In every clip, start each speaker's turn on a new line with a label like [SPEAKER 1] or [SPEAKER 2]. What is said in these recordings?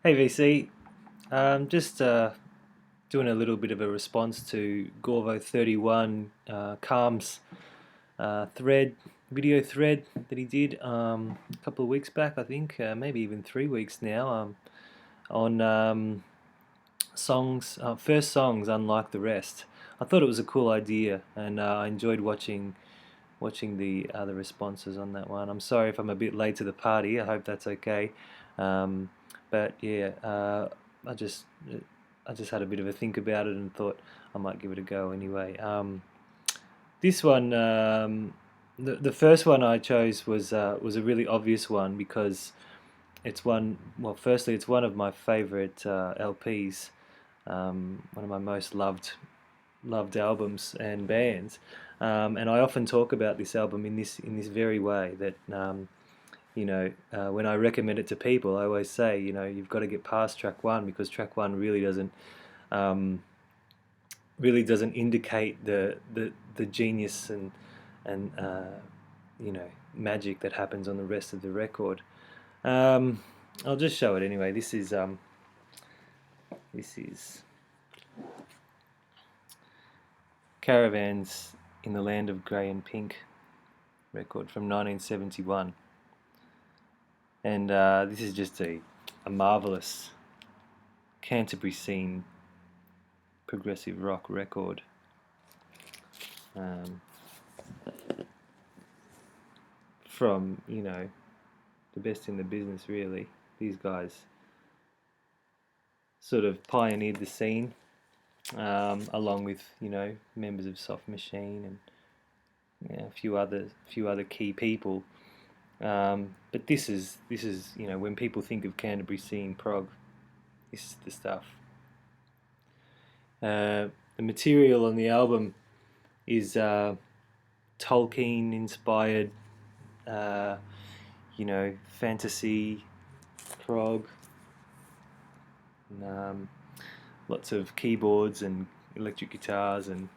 [SPEAKER 1] Hey VC, just doing a little bit of a response to Gorvo31 Calm's video thread that he did a couple of weeks back, I think, maybe even 3 weeks now, on songs, first songs unlike the rest. I thought it was a cool idea, and I enjoyed watching the responses on that one. I'm sorry if I'm a bit late to the party. I hope that's okay. Um, but yeah, I just I just had a bit of a think about it and thought I might give it a go anyway. This one, the first one I chose was a really obvious one because it's one. Well, firstly, it's one of my favorite LPs. One of my most loved albums and bands, and I often talk about this album in this very way that when I recommend it to people, I always say you've got to get past track one because track one um, really doesn't indicate the genius and magic that happens on the rest of the record. Um, I'll just show it anyway. This is Caravans in the Land of Grey and Pink record from 1971, and this is just a marvelous Canterbury scene progressive rock record. Um, from the best in the business, really. These guys sort of pioneered the scene, along with members of Soft Machine and a few other key people. But this is when people think of Canterbury scene prog, this is the stuff. The material on the album is Tolkien inspired, fantasy prog, and, lots of keyboards and electric guitars and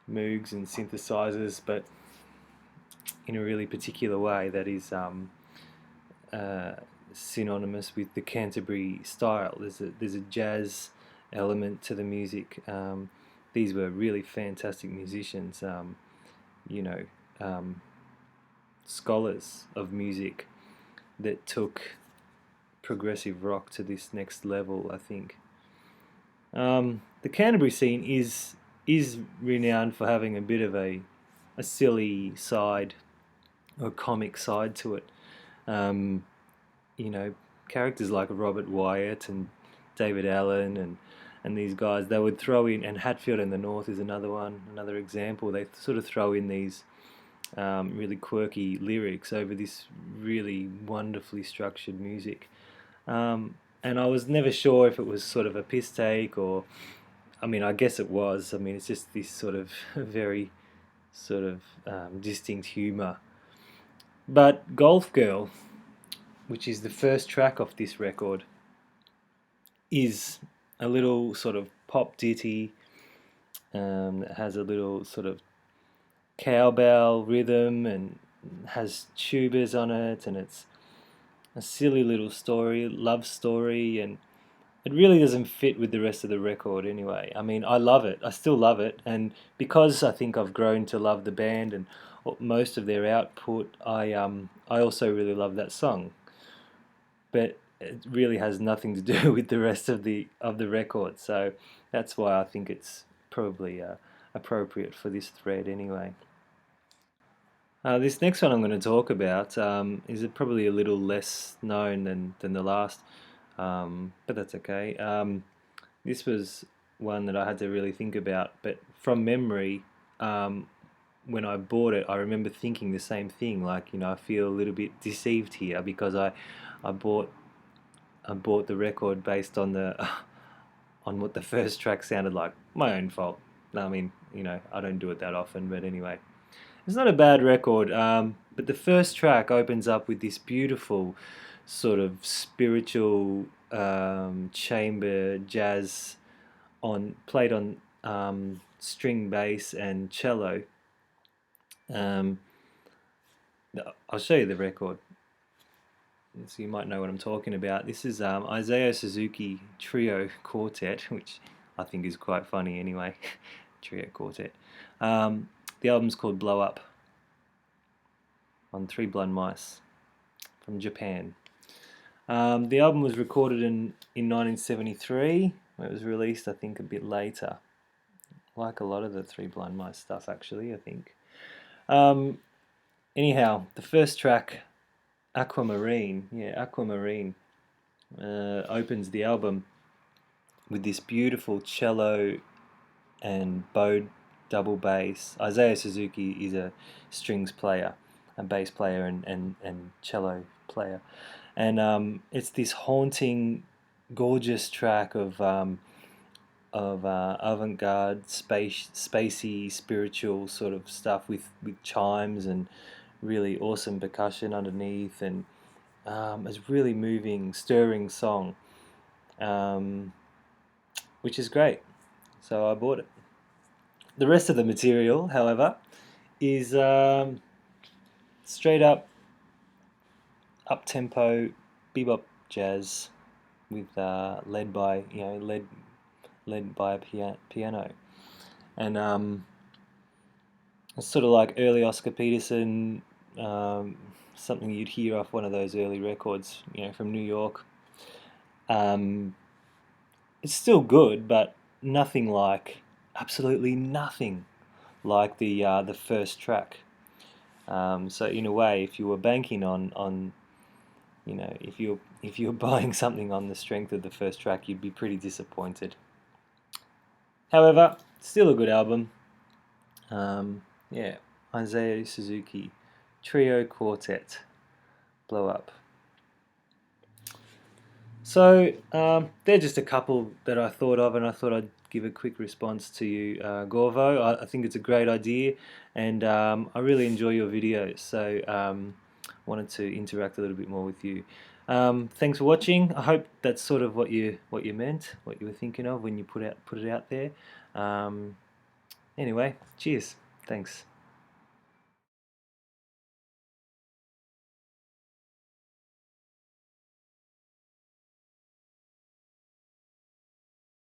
[SPEAKER 1] Moogs and synthesizers, but in a really particular way that is synonymous with the Canterbury style. There's a jazz element to the music. These were really fantastic musicians, scholars of music that took progressive rock to this next level, I think. The Canterbury scene is renowned for having a bit of a silly side or comic side to it. Um, Characters like Robert Wyatt and David Allen and these guys, they would throw in, and Hatfield and the North is another example. They sort of throw in these really quirky lyrics over this really wonderfully structured music. And I was never sure if it was sort of a piss take or, I mean, I guess it was. I mean, it's just this sort of very sort of distinct humour. But Golf Girl, which is the first track off this record, is a little sort of pop ditty. It has a little sort of cowbell rhythm and has tubas on it, and it's a silly little love story, and it really doesn't fit with the rest of the record anyway. I mean, I love it. I still love it, and because I think I've grown to love the band and most of their output, I also really love that song. But it really has nothing to do with the rest of the record. So that's why I think it's probably appropriate for this thread anyway. This next one I'm going to talk about is probably a little less known than the last, but that's okay. This was one that I had to really think about, but from memory, when I bought it, I remember thinking the same thing. Like, I feel a little bit deceived here because I bought the record based on the on what the first track sounded like. My own fault. I mean, I don't do it that often, but anyway. It's not a bad record, but the first track opens up with this beautiful sort of spiritual chamber jazz played on string bass and cello. Um, I'll show you the record. so you might know what I'm talking about. This is Isaiah Suzuki Trio Quartet, which I think is quite funny anyway. Trio Quartet. The album's called Blow Up on Three Blind Mice from Japan. The album was recorded in 1973. It was released, I think, a bit later. Like a lot of the Three Blind Mice stuff, actually, I think. Anyhow, the first track, Aquamarine, opens the album with this beautiful cello and bowed double bass. Isaiah Suzuki is a strings player, a bass player and cello player. And it's this haunting, gorgeous track of avant-garde, spacey, spiritual sort of stuff with chimes and really awesome percussion underneath, and it's a really moving, stirring song, which is great. So I bought it. The rest of the material, however, is straight up tempo bebop jazz with led by a piano, and it's sort of like early Oscar Peterson, something you'd hear off one of those early records, from New York. It's still good, but nothing like, absolutely nothing like the first track. So in a way, if you were banking on if you're buying something on the strength of the first track, you'd be pretty disappointed. However, still a good album. Isaiah Suzuki Trio Quartet, Blow Up. So they're just a couple that I thought of, and I thought I'd give a quick response to you, Gorvo. I think it's a great idea, and I really enjoy your videos, so wanted to interact a little bit more with you. Thanks for watching. I hope that's sort of what you meant, what you were thinking of when you put it out there. Anyway, cheers. Thanks.